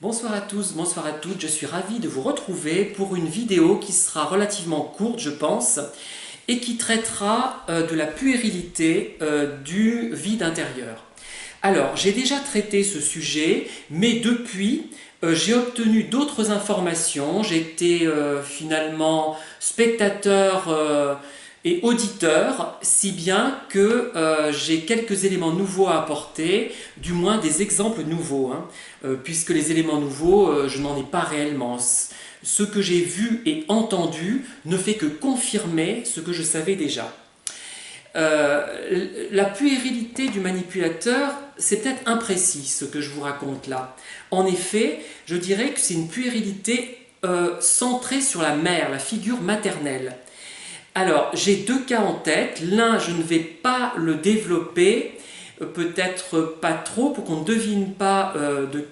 Bonsoir à tous, bonsoir à toutes, je suis ravi de vous retrouver pour une vidéo qui sera relativement courte je pense et qui traitera de la puérilité du vide intérieur. Alors j'ai déjà traité ce sujet mais depuis j'ai obtenu d'autres informations, j'ai été finalement spectateur et auditeur, si bien que j'ai quelques éléments nouveaux à apporter, du moins des exemples nouveaux, hein, puisque les éléments nouveaux, je n'en ai pas réellement. Ce que j'ai vu et entendu ne fait que confirmer ce que je savais déjà. La puérilité du manipulateur, c'est peut-être imprécis ce que je vous raconte là. En effet, je dirais que c'est une puérilité centrée sur la mère, la figure maternelle. Alors, j'ai deux cas en tête. L'un, je ne vais pas le développer, peut-être pas trop, pour qu'on ne devine pas de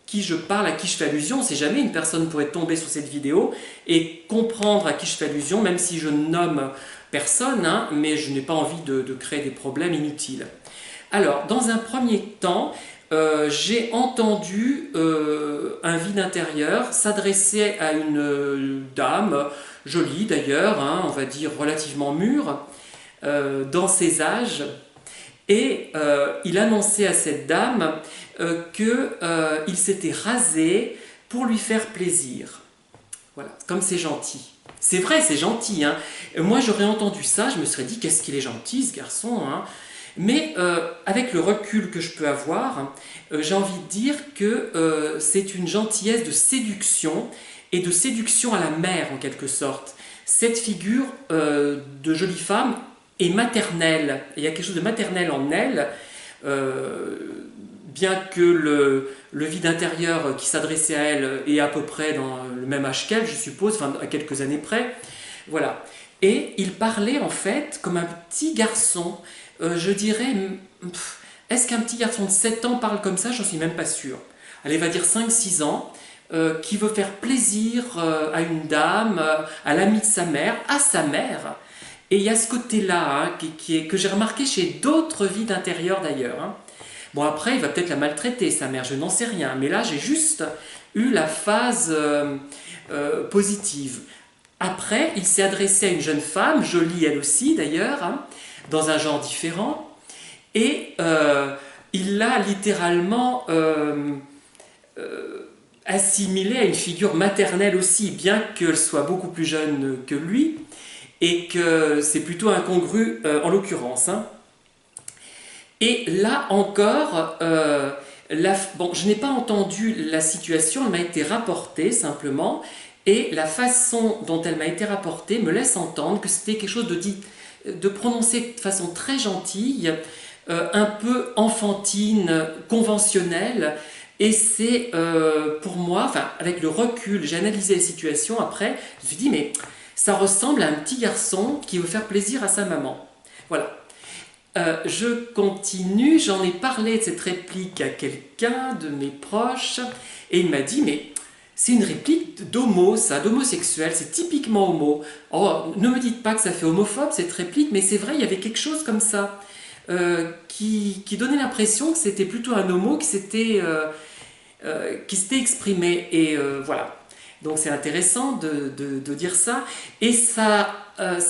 qui je parle, à qui je fais allusion. On ne sait jamais, une personne pourrait tomber sur cette vidéo et comprendre à qui je fais allusion, même si je nomme personne, hein, mais je n'ai pas envie de créer des problèmes inutiles. Alors, dans un premier temps, j'ai entendu un vide intérieur s'adresser à une dame, jolie d'ailleurs, hein, on va dire relativement mûre, dans ses âges, et il annonçait à cette dame qu'il s'était rasé pour lui faire plaisir. Voilà, comme c'est gentil. C'est vrai, c'est gentil. Hein. Moi, j'aurais entendu ça, je me serais dit, qu'est-ce qu'il est gentil, ce garçon. Hein. Mais avec le recul que je peux avoir, j'ai envie de dire que c'est une gentillesse de séduction, et de séduction à la mère en quelque sorte. Cette figure de jolie femme est maternelle. Il y a quelque chose de maternel en elle, bien que le vide intérieur qui s'adressait à elle est à peu près dans le même âge qu'elle, je suppose, enfin à quelques années près. Voilà. Et il parlait en fait comme un petit garçon. Je dirais, est-ce qu'un petit garçon de 7 ans parle comme ça? J'en suis même pas sûr. Allez, va dire 5-6 ans, qui veut faire plaisir à une dame, à l'ami de sa mère, à sa mère. Et il y a ce côté-là hein, que j'ai remarqué chez d'autres vides intérieurs d'ailleurs. Hein. Bon, après, il va peut-être la maltraiter, sa mère, je n'en sais rien. Mais là, j'ai juste eu la phase positive. Après, il s'est adressé à une jeune femme, jolie elle aussi d'ailleurs, hein, dans un genre différent, et il l'a littéralement assimilée à une figure maternelle aussi, bien qu'elle soit beaucoup plus jeune que lui, et que c'est plutôt incongru en l'occurrence. Hein. Et là encore, bon, je n'ai pas entendu la situation, elle m'a été rapportée simplement, et la façon dont elle m'a été rapportée me laisse entendre que c'était quelque chose de prononcé de façon très gentille, un peu enfantine, conventionnelle, et c'est pour moi, enfin avec le recul, j'ai analysé la situation après, je me suis dit mais ça ressemble à un petit garçon qui veut faire plaisir à sa maman. Voilà. Je continue, j'en ai parlé de cette réplique à quelqu'un de mes proches, et il m'a dit mais c'est une réplique d'homo, ça, d'homosexuel, c'est typiquement homo. Oh, ne me dites pas que ça fait homophobe cette réplique, mais c'est vrai, il y avait quelque chose comme ça qui donnait l'impression que c'était plutôt un homo qui s'était exprimé. Et voilà. Donc c'est intéressant de dire ça. Et ça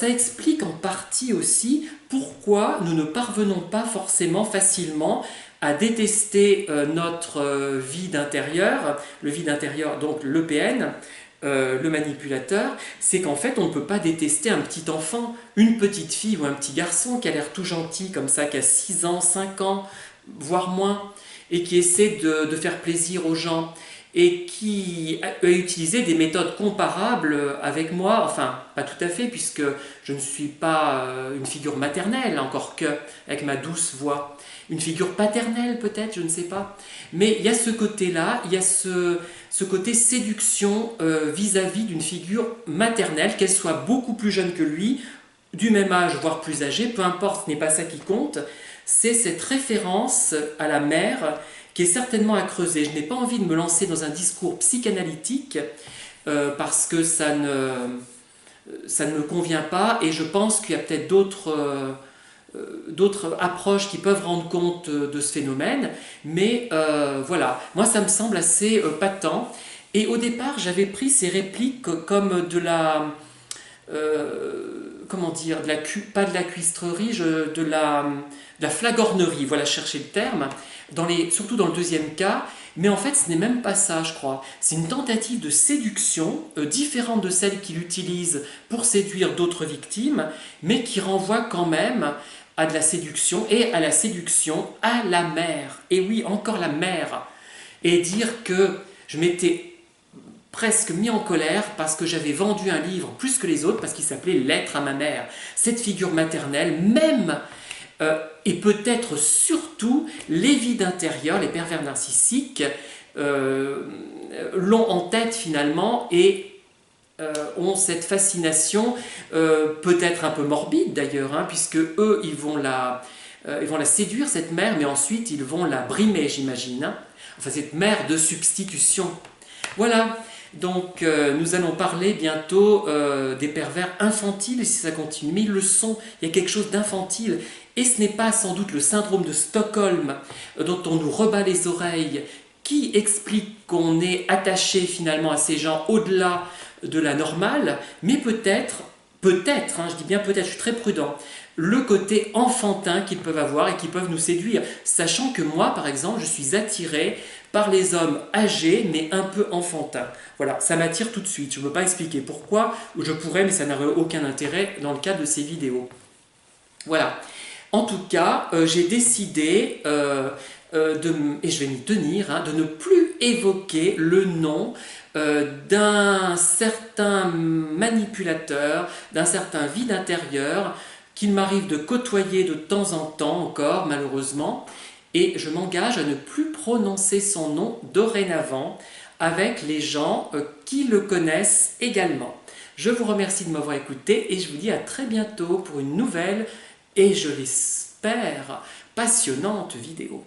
explique en partie aussi pourquoi nous ne parvenons pas forcément facilement à détester notre vide intérieur, le vide intérieur, donc l'EPN, le manipulateur, c'est qu'en fait on ne peut pas détester un petit enfant, une petite fille ou un petit garçon qui a l'air tout gentil comme ça, qui a 6 ans, 5 ans, voire moins, et qui essaie de faire plaisir aux gens, et qui a utilisé des méthodes comparables avec moi, enfin pas tout à fait puisque je ne suis pas une figure maternelle, encore que avec ma douce voix, une figure paternelle peut-être, je ne sais pas, mais il y a ce côté-là, il y a ce côté séduction vis-à-vis d'une figure maternelle, qu'elle soit beaucoup plus jeune que lui, du même âge, voire plus âgée, peu importe, ce n'est pas ça qui compte, c'est cette référence à la mère qui est certainement à creuser. Je n'ai pas envie de me lancer dans un discours psychanalytique parce que ça ne me convient pas, et je pense qu'il y a peut-être d'autres d'autres approches qui peuvent rendre compte de ce phénomène, mais voilà, moi ça me semble assez patent. Et au départ, j'avais pris ces répliques comme de la, comment dire, pas de la cuistrerie, de la flagornerie, voilà, chercher le terme, surtout dans le deuxième cas, mais en fait ce n'est même pas ça, je crois. C'est une tentative de séduction différente de celle qu'il utilise pour séduire d'autres victimes, mais qui renvoie quand même à de la séduction et à la séduction à la mère. Et oui, encore la mère. Et dire que je m'étais presque mis en colère parce que j'avais vendu un livre plus que les autres parce qu'il s'appelait Lettre à ma mère. Cette figure maternelle, même et peut-être surtout les vides intérieurs, les pervers narcissiques l'ont en tête finalement et ont cette fascination peut-être un peu morbide d'ailleurs, hein, puisque eux ils vont la séduire cette mère, mais ensuite ils vont la brimer, j'imagine, hein. Enfin cette mère de substitution. Voilà, donc nous allons parler bientôt des pervers infantiles, si ça continue, mais ils le sont, il y a quelque chose d'infantile, et ce n'est pas sans doute le syndrome de Stockholm dont on nous rebat les oreilles, qui explique qu'on est attaché finalement à ces gens au-delà de la normale, mais peut-être, hein, je dis bien peut-être, je suis très prudent, le côté enfantin qu'ils peuvent avoir et qui peuvent nous séduire, sachant que moi, par exemple, je suis attiré par les hommes âgés, mais un peu enfantins. Voilà, ça m'attire tout de suite. Je ne peux pas expliquer pourquoi, ou je pourrais, mais ça n'aurait aucun intérêt dans le cadre de ces vidéos. Voilà. En tout cas, j'ai décidé, et je vais m'y tenir, hein, de ne plus évoquer le nom d'un certain manipulateur, d'un certain vide intérieur, qu'il m'arrive de côtoyer de temps en temps encore, malheureusement, et je m'engage à ne plus prononcer son nom dorénavant avec les gens qui le connaissent également. Je vous remercie de m'avoir écouté et je vous dis à très bientôt pour une nouvelle et je l'espère passionnante vidéo.